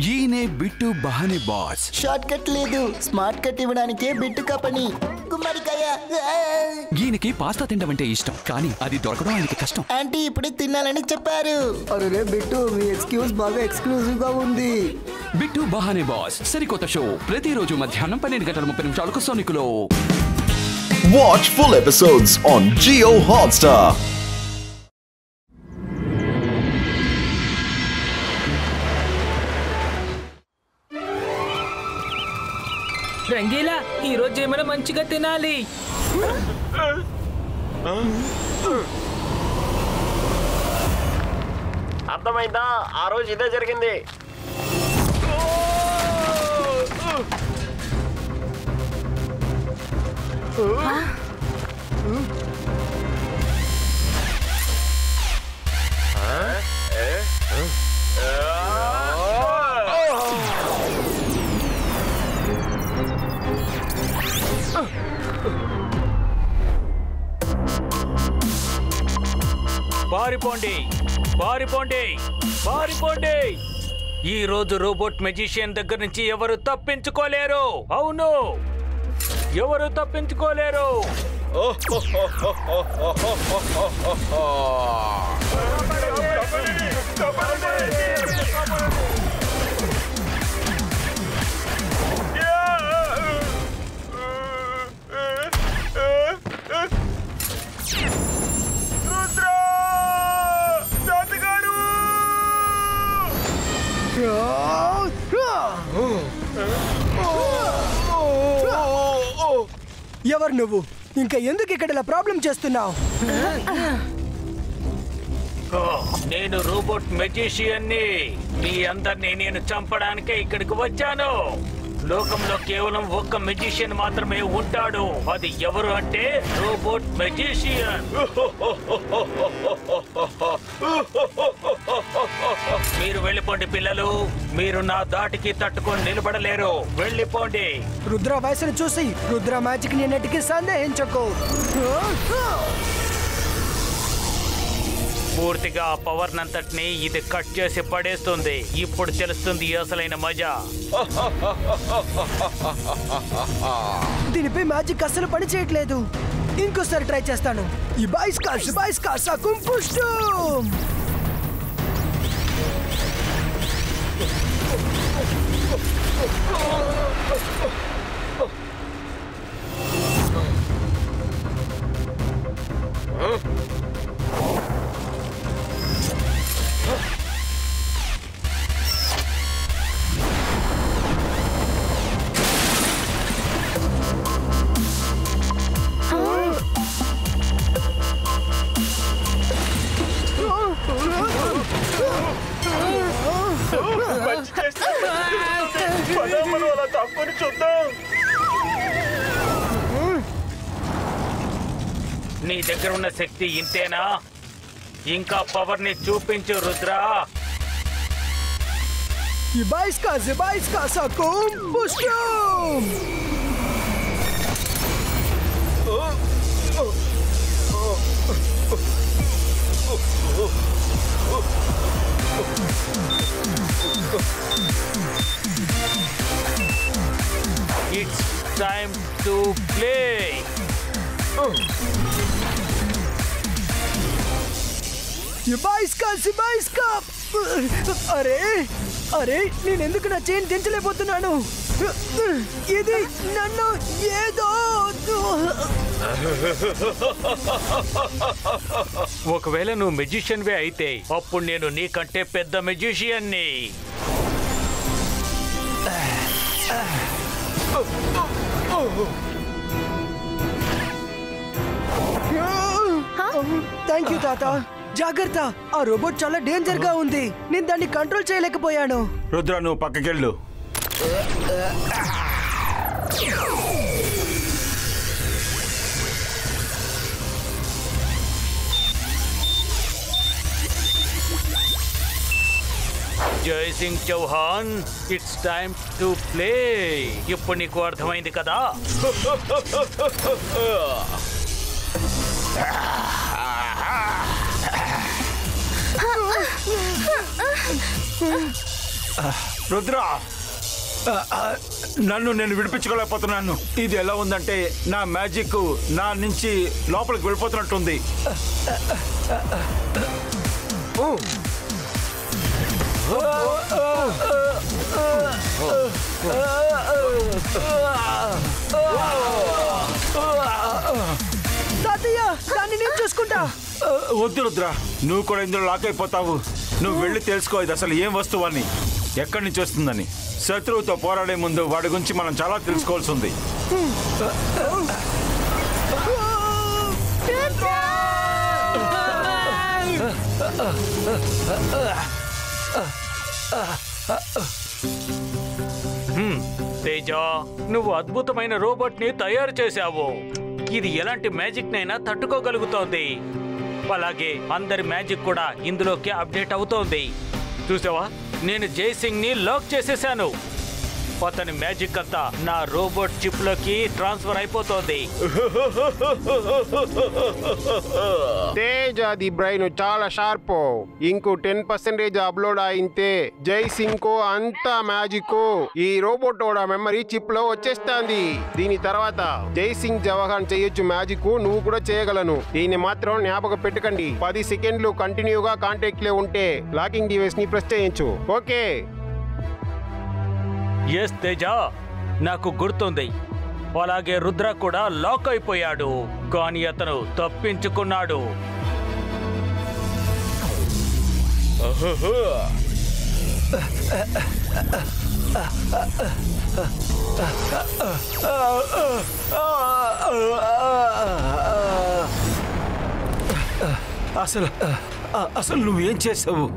ఈయనే bit బహానే boss. Short cut లేదు, smart cut ఇవ్వడానికే bit కపని. గుమ్మడికాయ. ఈయనకి పాస్తా తినడం అంటే ఇష్టం, కానీ అది దొరకడం ఆయనకి కష్టం. ఆంటీ ఇప్పుడే తినాలని చెప్పారు. అరే బిట్టు, మీ ఎక్స్క్యూజ్ బాగా ఎక్స్క్లూజివ్ గా ఉంది. బిట్టు బహానే బాస్ సరికొత్త షో ప్రతిరోజు మధ్యాహ్నం 12:30 సోనికులో. Watch full episodes on Jio Hotstar. Rangeela, ఈ రోజు ఏమైనా మంచిగా తినాలి. అర్థమైందా? ఆ రోజు ఇదే జరిగింది. పారిపోండి, పారిపోండి, పారిపోండి. ఈ రోజు రోబోట్ మెజిషియన్ దగ్గర నుంచి ఎవరు తప్పించుకోలేరు. అవును, ఎవరు తప్పించుకోలేరు. ఎవరు నువ్వు? ఇంకా ఎందుకు ఇక్కడ ఇలా ప్రాబ్లం చేస్తున్నావు? నేను రోబోట్ మెజిషియన్ని. మీ అందరినీ నేను చంపడానికే ఇక్కడికి వచ్చాను. లోకంలో కేవలం ఒక్క మెజిషియన్ మాత్రమే ఉంటాడు. అది ఎవరు అంటే రోబోట్ మెజిషియన్. మీరు వెళ్ళిపోండి పిల్లలు. మీరు నా దాటికి తట్టుకొని నిలబడలేరు. వెళ్ళిపోండి. రుద్ర వయసును చూసి రుద్ర మ్యాజిక్ ని నెట్టికి సందేహించకు. పూర్తిగా పవర్ నంతటిని ఇది కట్ చేసి పడేస్తుంది. ఇప్పుడు తెలుస్తుంది అసలైన మజా. దీనిపై మ్యాజిక్ అస్సలు పని చేయట్లేదు. ఇంకోసారి ట్రై చేస్తాను. ఈ బాయిస్ కాసా కుంపుష్టు. నీ దగ్గర ఉన్న శక్తి ఇంతేనా? ఇంకా పవర్ ని చూపించు రుద్రా. ఈ బాయిస్ కాసా కుంపుష్టు. It's time to play. ఈ బాయిస్ కప్. అరే అరే, నేనెందుకు నా చైన్ దించలేకపోతున్నాను? ఇది నన్ను ఏదో. ఒకవేళ నువ్వు మెజిషియన్వే అయితే అప్పుడు నేను నీకంటే పెద్ద మెజిషియన్ని. థ్యాంక్ యూ తాత. జాగ్రత్త, ఆ రోబోట్ చాలా డేంజర్ గా ఉంది. నేను దాన్ని కంట్రోల్ చేయలేకపోయాను. రుద్ర, నువ్వు పక్కకెళ్ళు. Jai Singh Chauhan, it's time to play. ఇప్పుడు నీకు అర్థమైంది కదా? రుద్ర, నన్ను నేను విడిపించుకోలేకపోతున్నాను. ఇది ఎలా ఉందంటే నా మ్యాజిక్ నా నుంచి లోపలికి వెళ్ళిపోతున్నట్టుంది. తాతయ్య, దాన్ని నేను చూసుకుంటా. వద్దు రుద్ర, నువ్వు కూడా ఇందులో లాక్ అయిపోతావు. నువ్వు వెళ్ళి తెలుసుకో ఇది అసలు ఏం వస్తువు అని, ఎక్కడి నుంచి వస్తుందని. శత్రువుతో పోరాడే ముందు వాడి గురించి మనం చాలా తెలుసుకోవాల్సి ఉంది. తేజ, నువ్వు అద్భుతమైన రోబోట్ ని తయారు చేశావు. ఇది ఎలాంటి మ్యాజిక్ నైనా తట్టుకోగలుగుతోంది. అలాగే అందరి మ్యాజిక్ కూడా ఇందులోకి అప్డేట్ అవుతోంది. చూసావా, నేను జైసింగ్ ని లాక్ చేసేసాను. అతని మ్యాజిక్ అంతా నా రోబోట్ చిప్ లోకి ట్రాన్స్ఫర్ అయిపోతోంది. తేజ్ అది బ్రెయిన్ చాలా షార్ప్. ఇంకో 10% అప్లోడ్ అయితే జైసింగ్ కో అంతా మ్యాజిక్ ఈ రోబోట్ మెమరీ చిప్ లో వచ్చేస్తాంది. దీని తర్వాత జైసింగ్ జవహాన్ చేయొచ్చు మ్యాజిక్, నువ్వు కూడా చేయగలను. దీన్ని మాత్రం జ్ఞాపకం పెట్టుకండి. 10 సెకండ్లు కంటిన్యూగా కాంటాక్ట్ లో ఉంటే లాకింగ్ డివైస్ ని ప్రెస్ చేయొచ్చు. ఓకే? ఎస్ తేజ, నాకు గుర్తుంది. అలాగే రుద్ర కూడా లాక్ అయిపోయాడు, కానీ అతను తప్పించుకున్నాడు. అసలు నువ్వేం చేసావు?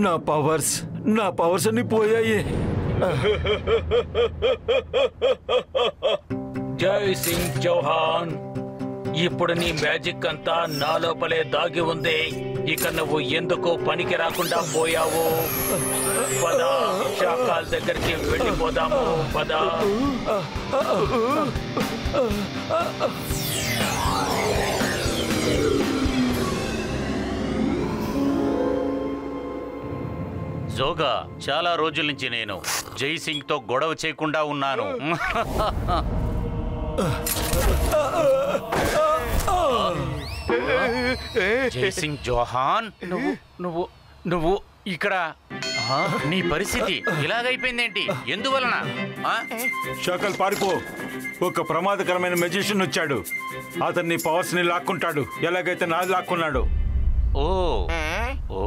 నా పవర్స్ అన్ని పోయాయి. జై సింగ్ చౌహాన్, ఇప్పుడు నీ మ్యాజిక్ అంతా నా లోపలే దాగి ఉంది. ఇక నువ్వు ఎందుకు పనికి రాకుండా పోయావు? పద, షాకాల్ దగ్గరికి వెళ్ళిపోదాము. పద. జోగా, చాలా రోజుల నుంచి నేను జైసింగ్ తో గొడవ చేయకుండా ఉన్నాను. జైసింగ్ జోహాన్, నువ్వు ఇక్కడ నీ పరిస్థితి ఇలాగైపోయిందేంటి? ఎందువలన? షాకల్ పారిపో. ఒక ప్రమాదకరమైన మెజిషియన్ వచ్చాడు. అతన్ని పవర్స్ ని లాక్కుంటాడు, ఎలాగైతే నాది లాక్కున్నాడు. ఓ ఓ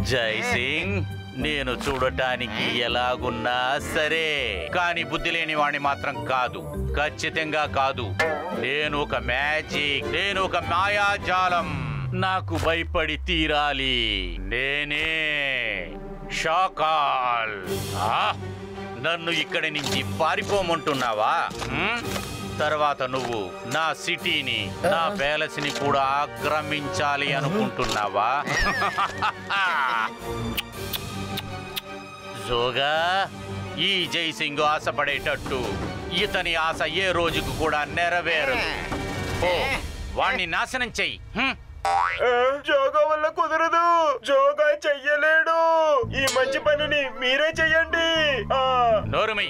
జై సింగ్, నేను చూడటానికి ఎలాగున్నా సరే, కానీ బుద్ధి లేని వాణ్ణి మాత్రం కాదు. ఖచ్చితంగా కాదు. నేను ఒక మాయాజాలం. నాకు భయపడి తీరాలి. నేనే షాకాల్. నన్ను ఇక్కడి నుంచి పారిపోమంటున్నావా? తర్వాత నువ్వు నా సిటీని, నా ప్యాలెస్ ని కూడా ఆక్రమించాలి అనుకుంటున్నావా? జోగా, ఈ జైసింగ్ ఆశపడేటట్టు ఇతని ఆశ ఏ రోజుకు కూడా నెరవేరదు. ఓ, వాణ్ణి నాశనం చెయ్యి. జోగా వల్ల కుదరదు. జోగా చెయ్యలేడు. ఈ మంచి పనిని మీరే చెయ్యండి. నోరుమై.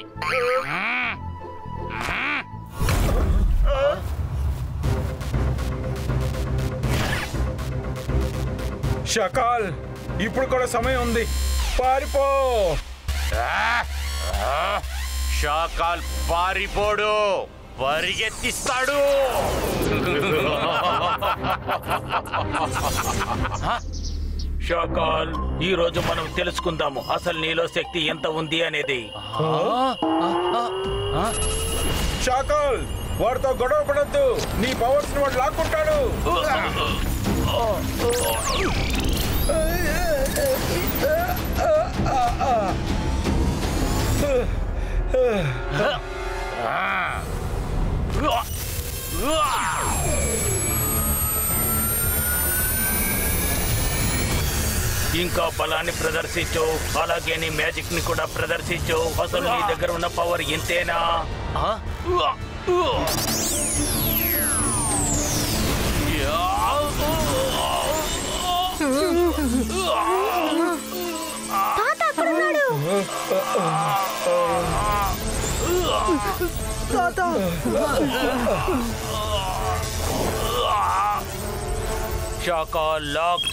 షకాల్, ఇప్పుడు కూడా సమయం ఉంది. పారిపో. షాకాల్ పారిపోడు, పరిగెత్తిస్తాడు. షాకాల్, ఈ రోజు మనం తెలుసుకుందాము అసలు నీలో శక్తి ఎంత ఉంది అనేది. షాకాల్, వాడితో గొడవ పడద్దు. నీ పవర్స్ వాడు లాక్కుంటాడు. ఇంకా బలాన్ని ప్రదర్శించు, అలాగే నీ మ్యాజిక్ ని కూడా ప్రదర్శించు. అసలు నీ దగ్గర ఉన్న పవర్ ఇంతేనా? తాత షాకాలాక్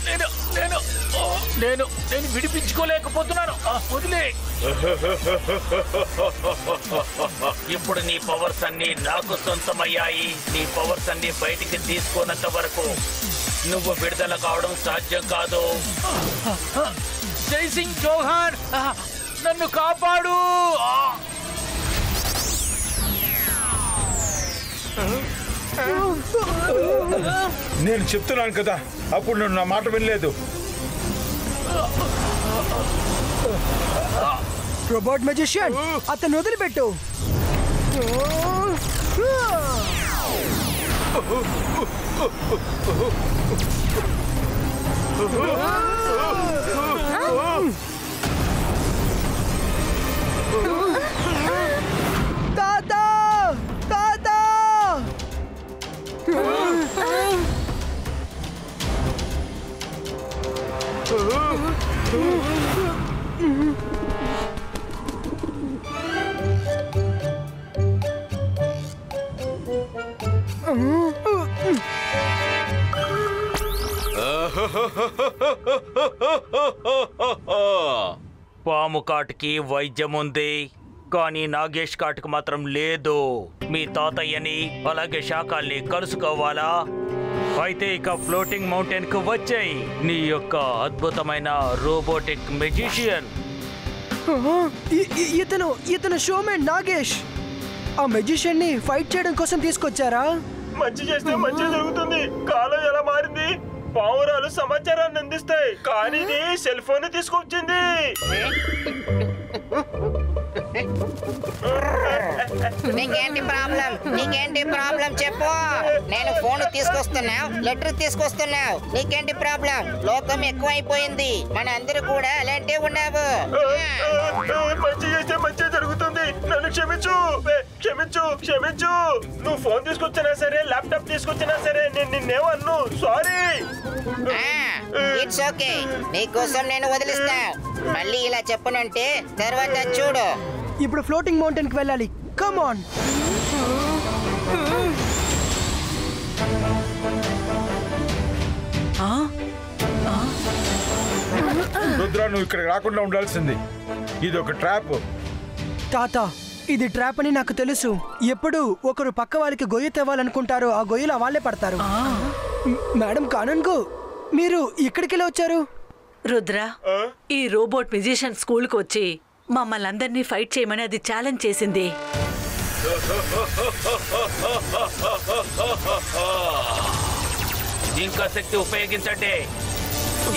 నేను నేను నేను నేను విడిపించుకోలేకపోతున్నాను. వదిలే. ఇప్పుడు నీ పవర్స్ అన్ని నాకు సొంతమయ్యాయి. నీ పవర్స్ అన్ని బయటికి తీసుకున్నంత వరకు నువ్వు విడుదల కావడం సాధ్యం కాదు. జై సింగ్ చౌహాన్, నన్ను కాపాడు. నేను చెప్తున్నాను కదా, అప్పుడు నువ్వు నా మాట వినలేదు. రోబోట్ మెజిషియన్, అతను వదిలిపెట్టు. తాతా తాతా పాము కాటుకి వైద్యం ఉంది, కానీ నాగేష్ కాటుకు మాత్రం లేదు. మీ తాతయ్యని అలాగే శాఖల్ని కలుసుకోవాలా? అయితే ఇక ఫ్లోటింగ్ మౌంటైన్ కు వచ్చాయి నీ యొక్క అద్భుతమైన రోబోటిక్ మెజిషియన్. ఇతను షోమెన్ నాగేష్. ఆ మెజిషియన్ ని ఫైట్ చేయడం కోసం తీసుకొచ్చారా? మంచి చేస్తే మంచి జరుగుతుంది. కాలం ఎలా మారింది. పావురాలు సమాచారాన్ని అందిస్తాయి, కానీ ఇది సెల్ ఫోన్ తీసుకొచ్చింది. నీకేంటి ప్రాబ్లం చెప్పు. నేను ఫోన్ తీసుకొస్తున్నావు, లెటర్ తీసుకొస్తున్నావు, నీకేంటి ప్రాబ్లం? లోకం ఎక్కువైపోయింది, మన అందరూ కూడా అలాంటి ఉన్నావు. మంచి చేస్తే మంచి జరుగుతుంది. నన్ను క్షమించు క్షమించు క్షమించు. నువ్వు ఫోన్ తీసుకొచ్చినా సరే, ల్యాప్టాప్ తీసుకొచ్చినా సరే, నేను నిన్నేమన్ను. సారీ. ఇట్స్ ఓకే, నీకోసం నేను వదిలిస్తా. మళ్ళీ ఇలా చెప్పనంటే తర్వాత చూడు. ఇప్పుడు ఫ్లోటింగ్ మౌంటైన్ కి వెళ్ళాలి. Come on. రుద్ర, నువ్వు ఇక్కడ రాకుండా ఉండాల్సింది. ఇది ఒక ట్రాప్. తాత, ఇది ట్రాప్ అని నాకు తెలుసు. ఎప్పుడు ఒకరు పక్క వాళ్ళకి గొయ్యి తెవ్వాలనుకుంటారో ఆ గొయ్యిలో వాళ్ళే పడతారు. మేడం కానన్కు, మీరు ఇక్కడికి వచ్చారు? రుద్ర, ఈ రోబోట్ మ్యూజిషియన్ స్కూల్ కు వచ్చి మమ్మల్ని అందరినీ ఫైట్ చేయమని అది ఛాలెంజ్ చేసింది. ఇంకా శక్తి ఉపయోగించండి,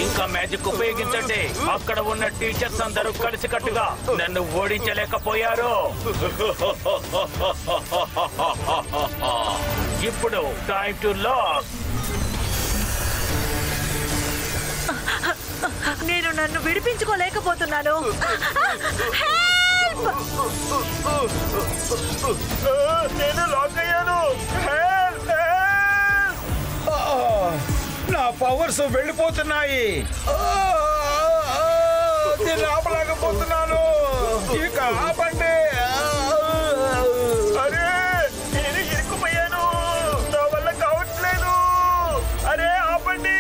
ఇంకా మ్యాజిక్ ఉపయోగించండి. అక్కడ ఉన్న టీచర్స్ అందరూ కలిసికట్టుగా నన్ను ఓడించలేకపోయారు. ఇప్పుడు టైం టు లాక్. నేను నన్ను విడిపించుకోలేకపోతున్నాను. నేను లాక్ అయ్యాను. నా పవర్స్ వెళ్ళిపోతున్నాయి. నేను ఆపలేకపోతున్నాను. ఇక ఆపండి. అరే, నేను ఇరుక్కుపోయాను. నా వల్ల కావట్లేదు. అరే, ఆపండి.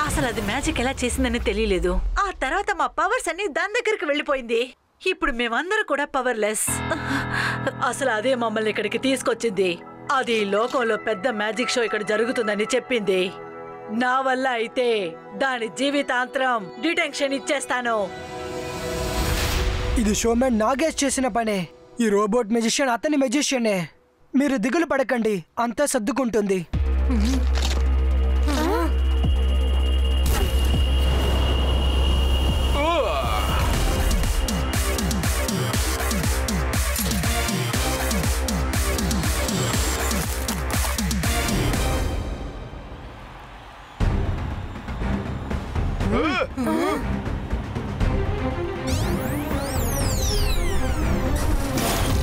అసలు అది మ్యాజిక్ ఎలా చేసిందని తెలియలేదు. ఆ తర్వాత మా పవర్స్ అన్ని దాని దగ్గరికి వెళ్ళిపోయింది. ఇప్పుడు మేమందరూ కూడా పవర్లెస్. అసలు అదే మమ్మల్ని ఇక్కడికి తీసుకొచ్చింది. అది లోకంలో పెద్ద మ్యాజిక్ షో ఇక్కడ జరుగుతుందని చెప్పింది. నా వల్ల అయితే దాని జీవితాంతరం డిటెన్షన్ ఇచ్చేస్తాను. ఇది షోమెన్ నాగేష్ చేసిన పనే. ఈ రోబోట్ మెజిషియన్ అతని మెజిషియనే. మీరు దిగులు పడకండి, అంతా సర్దుకుంటుంది.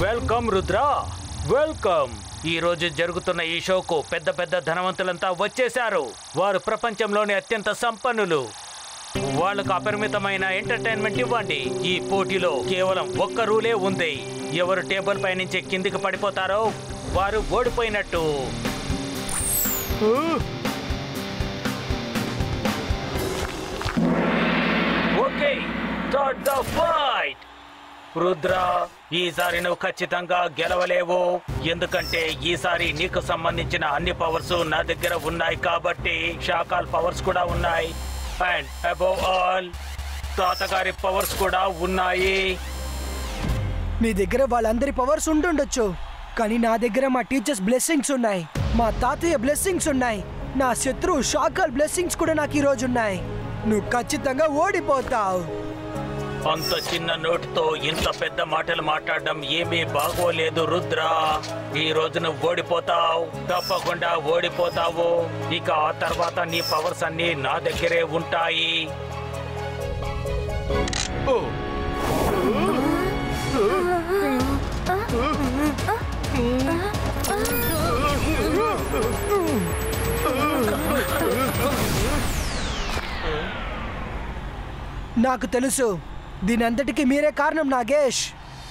Welcome Rudra, welcome. ఈ రోజు జరుగుతున్న ఈ షోకు పెద్ద పెద్ద ధనవంతులంతా వచ్చేశారు. వారు ప్రపంచంలోని అత్యంత సంపన్నులు. వాళ్ళకు అపరిమితమైన ఎంటర్టైన్మెంట్ ఇవ్వండి. ఈ పోటీలో కేవలం ఒక్క రూలే ఉంది. ఎవరు టేబుల్ పై నుంచి కిందికి పడిపోతారో వారు ఓడిపోయినట్టు. Okay, start the fight. Rudra, ఈసారి నువ్వు ఖచ్చితంగా గెలవలేవు. ఎందుకంటే ఈసారి నీకు సంబంధించిన అన్ని పవర్స్ నా దగ్గర ఉన్నాయి కాబట్టి షాకాల్ పవర్స్ కూడా ఉన్నాయి. అండ్ అబౌవ్ ఆల్ తాతగారి పవర్స్ కూడా ఉన్నాయి. మీ దగ్గర వాళ్ళందరి పవర్స్ ఉండుండొచ్చు, కానీ నా దగ్గర మా టీచర్స్ బ్లెస్సింగ్స్ ఉన్నాయి, మా తాతయ్య బ్లెస్సింగ్స్ ఉన్నాయి, నా శత్రువు షాకాల్ బ్లెస్సింగ్స్ కూడా నాకు ఈ రోజు ఉన్నాయి. నువ్వు ఖచ్చితంగా ఓడిపోతావు. అంత చిన్న నోటితో ఇంత పెద్ద మాటలు మాట్లాడడం ఏమీ బాగోలేదు రుద్ర. ఈ రోజు నువ్వు ఓడిపోతావు, తప్పకుండా ఓడిపోతావు. ఇక ఆ తర్వాత నీ పవర్స్ అన్ని నా దగ్గరే ఉంటాయి. నాకు తెలుసు, దీని అంతటికి మీరే కారణం నాగేష్.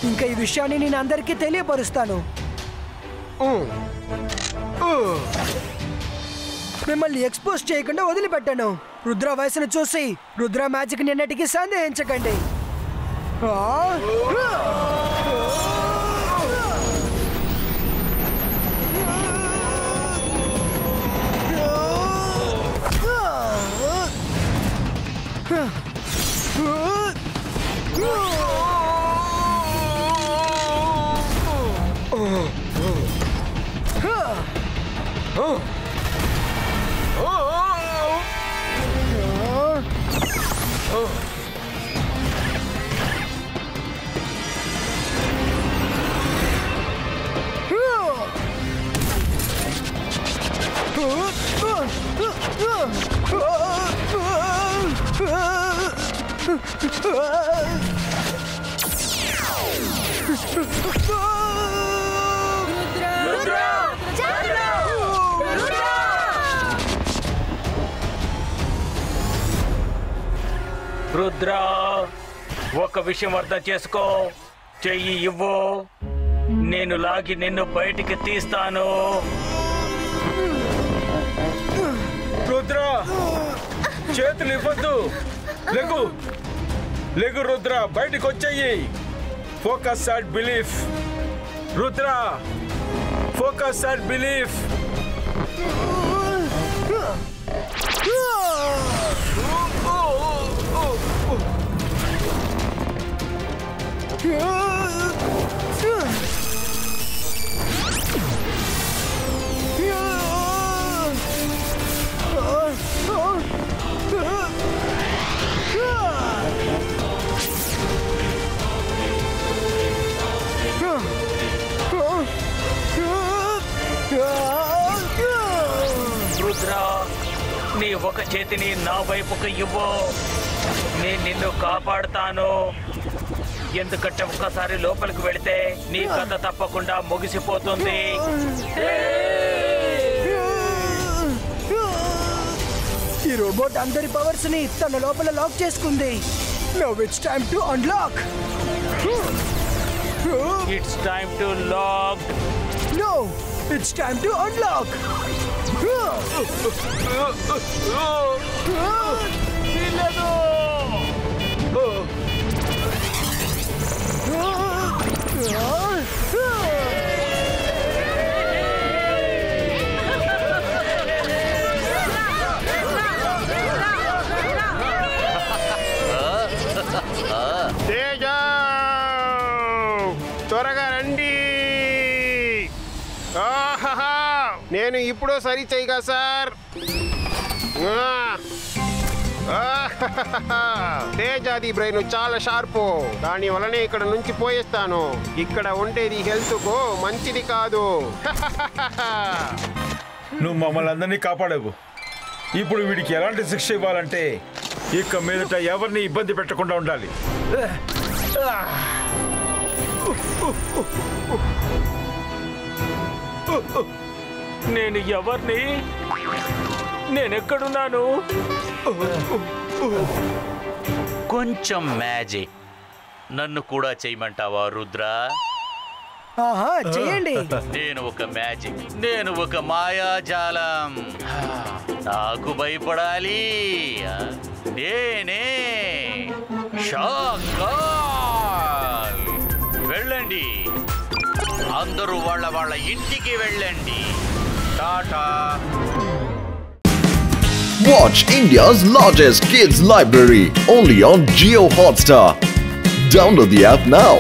ఇంకా ఈ విషయాన్ని నేను అందరికీ తెలియపరుస్తాను. మిమ్మల్ని ఎక్స్పోజ్ చేయకుండా వదిలిపెట్టాను. రుద్ర వయసును చూసి రుద్ర మ్యాజిక్ నిన్నటికి సందేహించకండి. రుద్ర, ఒక విషయం అర్థం చేసుకో. చెయ్యి ఇవ్వు, నేను లాగి నిన్ను బయటికి తీస్తాను. రుద్ర, చేతులు ఇవ్వద్దు. లెగు లెగు రుద్ర, బయటికి వచ్చేయి. Focus and belief. Rudra, focus and belief. Rudra, నీ ఒక చేతిని నా వైపుకు ఇవ్వు. నేను నిన్ను కాపాడుతాను. ఎందుకంటే ఒక్కసారి లోపలికి వెళితే నీ కథ తప్పకుండా ముగిసిపోతుంది. ఈ రోబోట్ అందరి పవర్స్ ని తన లోపల లాక్ చేసుకుంది. Now it's time to unlock. It's time to lock. No, it's time to unlock. Teja, త్వరగా రండి. ఆహాహా, నేను ఇప్పుడు సరి చేయగా సార్. తేజాది బ్రెయిన్ చాలా షార్పు, దాని వలనే ఇక్కడ నుంచి పోయేస్తాను. ఇక్కడ ఉండేది హెల్త్ కు మంచిది కాదు. నువ్వు మమ్మల్ని అందరినీ కాపాడవు. ఇప్పుడు వీడికి ఎలాంటి శిక్ష ఇవ్వాలంటే ఇక మీదట ఎవరిని ఇబ్బంది పెట్టకుండా ఉండాలి. నేను ఎవరిని? నేనెక్కడున్నాను? కొంచెం మ్యాజిక్ నన్ను కూడా చేయమంటావా రుద్ర? చేయండి. నేను ఒక మ్యాజిక్, నేను ఒక మాయాజాలం. నాకు భయపడాలి. నేనే షాకాల్. వెళ్ళండి, అందరూ వాళ్ళ ఇంటికి వెళ్ళండి. Tata. Watch India's largest kids library only on Jio Hotstar. Download the app now.